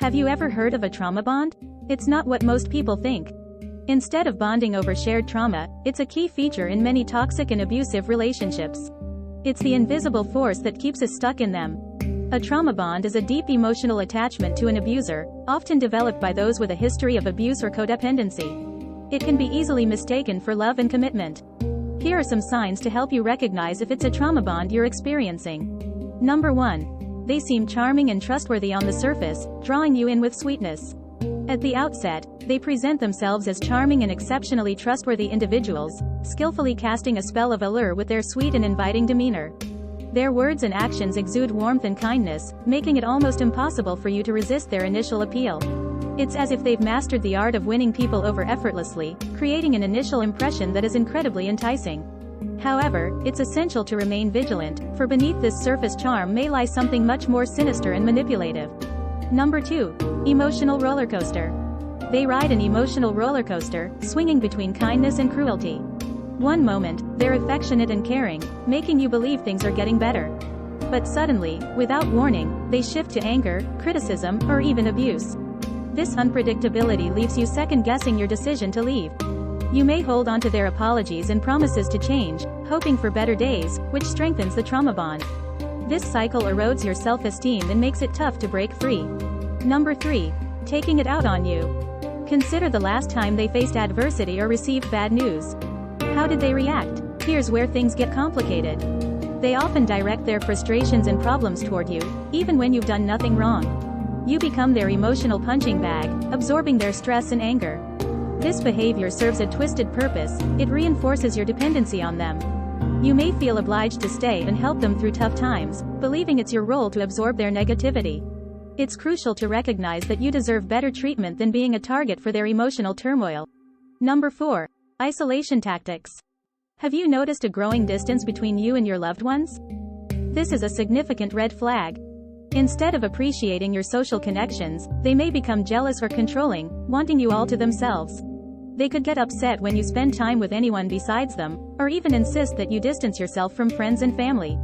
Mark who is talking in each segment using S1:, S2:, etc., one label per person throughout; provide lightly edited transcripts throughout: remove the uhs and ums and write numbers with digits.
S1: Have you ever heard of a trauma bond? It's not what most people think. Instead of bonding over shared trauma, it's a key feature in many toxic and abusive relationships. It's the invisible force that keeps us stuck in them. A trauma bond is a deep emotional attachment to an abuser, often developed by those with a history of abuse or codependency. It can be easily mistaken for love and commitment. Here are some signs to help you recognize if it's a trauma bond you're experiencing. Number 1. They seem charming and trustworthy on the surface, drawing you in with sweetness. At the outset, they present themselves as charming and exceptionally trustworthy individuals, skillfully casting a spell of allure with their sweet and inviting demeanor. Their words and actions exude warmth and kindness, making it almost impossible for you to resist their initial appeal. It's as if they've mastered the art of winning people over effortlessly, creating an initial impression that is incredibly enticing. However, it's essential to remain vigilant, for beneath this surface charm may lie something much more sinister and manipulative. Number 2. Emotional roller coaster. They ride an emotional roller coaster, swinging between kindness and cruelty. One moment, they're affectionate and caring, making you believe things are getting better. But suddenly, without warning, they shift to anger, criticism, or even abuse. This unpredictability leaves you second-guessing your decision to leave. You may hold on to their apologies and promises to change, hoping for better days, which strengthens the trauma bond. This cycle erodes your self-esteem and makes it tough to break free. Number 3. Taking it out on you. Consider the last time they faced adversity or received bad news. How did they react? Here's where things get complicated. They often direct their frustrations and problems toward you, even when you've done nothing wrong. You become their emotional punching bag, absorbing their stress and anger. This behavior serves a twisted purpose. It reinforces your dependency on them. You may feel obliged to stay and help them through tough times, believing it's your role to absorb their negativity. It's crucial to recognize that you deserve better treatment than being a target for their emotional turmoil. Number 4. Isolation tactics. Have you noticed a growing distance between you and your loved ones? This is a significant red flag. Instead of appreciating your social connections, they may become jealous or controlling, wanting you all to themselves. They could get upset when you spend time with anyone besides them, or even insist that you distance yourself from friends and family.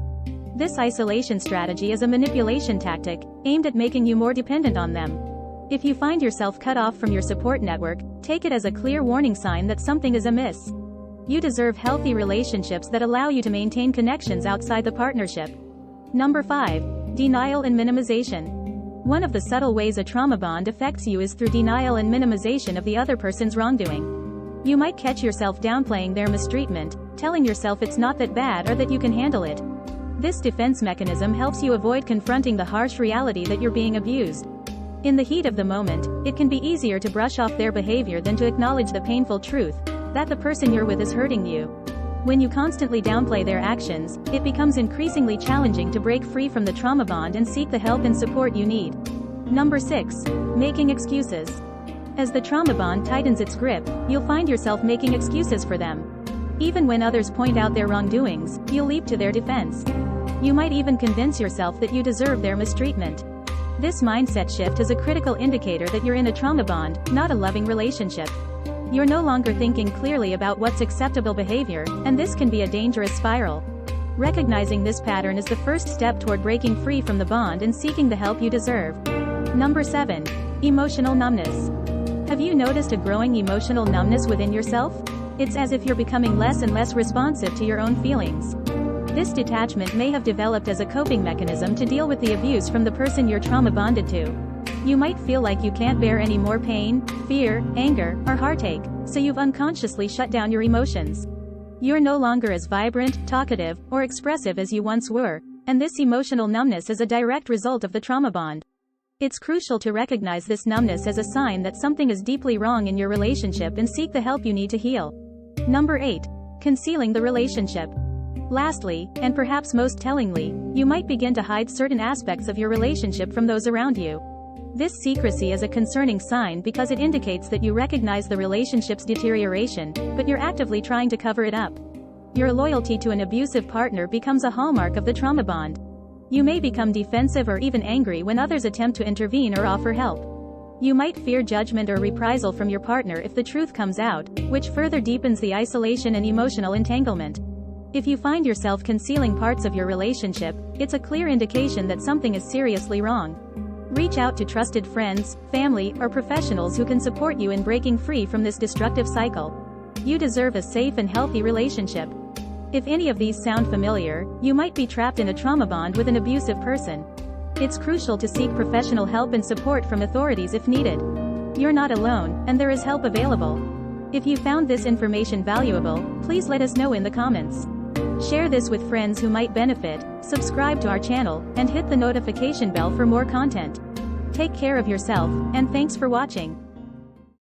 S1: This isolation strategy is a manipulation tactic, aimed at making you more dependent on them. If you find yourself cut off from your support network, take it as a clear warning sign that something is amiss. You deserve healthy relationships that allow you to maintain connections outside the partnership. Number 5. Denial and minimization. One of the subtle ways a trauma bond affects you is through denial and minimization of the other person's wrongdoing. You might catch yourself downplaying their mistreatment, telling yourself it's not that bad or that you can handle it. This defense mechanism helps you avoid confronting the harsh reality that you're being abused. In the heat of the moment, it can be easier to brush off their behavior than to acknowledge the painful truth, that the person you're with is hurting you. When you constantly downplay their actions, it becomes increasingly challenging to break free from the trauma bond and seek the help and support you need. Number 6. Making excuses. As the trauma bond tightens its grip, you'll find yourself making excuses for them. Even when others point out their wrongdoings, you'll leap to their defense. You might even convince yourself that you deserve their mistreatment. This mindset shift is a critical indicator that you're in a trauma bond, not a loving relationship. You're no longer thinking clearly about what's acceptable behavior, and this can be a dangerous spiral. Recognizing this pattern is the first step toward breaking free from the bond and seeking the help you deserve. Number 7. Emotional numbness. Have you noticed a growing emotional numbness within yourself? It's as if you're becoming less and less responsive to your own feelings. This detachment may have developed as a coping mechanism to deal with the abuse from the person you're trauma bonded to. You might feel like you can't bear any more pain, fear, anger, or heartache, so you've unconsciously shut down your emotions. You're no longer as vibrant, talkative, or expressive as you once were, and this emotional numbness is a direct result of the trauma bond. It's crucial to recognize this numbness as a sign that something is deeply wrong in your relationship and seek the help you need to heal. Number 8. Concealing the relationship. Lastly, and perhaps most tellingly, you might begin to hide certain aspects of your relationship from those around you. This secrecy is a concerning sign because it indicates that you recognize the relationship's deterioration, but you're actively trying to cover it up. Your loyalty to an abusive partner becomes a hallmark of the trauma bond. You may become defensive or even angry when others attempt to intervene or offer help. You might fear judgment or reprisal from your partner if the truth comes out, which further deepens the isolation and emotional entanglement. If you find yourself concealing parts of your relationship, it's a clear indication that something is seriously wrong. Reach out to trusted friends, family, or professionals who can support you in breaking free from this destructive cycle. You deserve a safe and healthy relationship. If any of these sound familiar, you might be trapped in a trauma bond with an abusive person. It's crucial to seek professional help and support from authorities if needed. You're not alone, and there is help available. If you found this information valuable, please let us know in the comments. Share this with friends who might benefit, subscribe to our channel, and hit the notification bell for more content. Take care of yourself, and thanks for watching.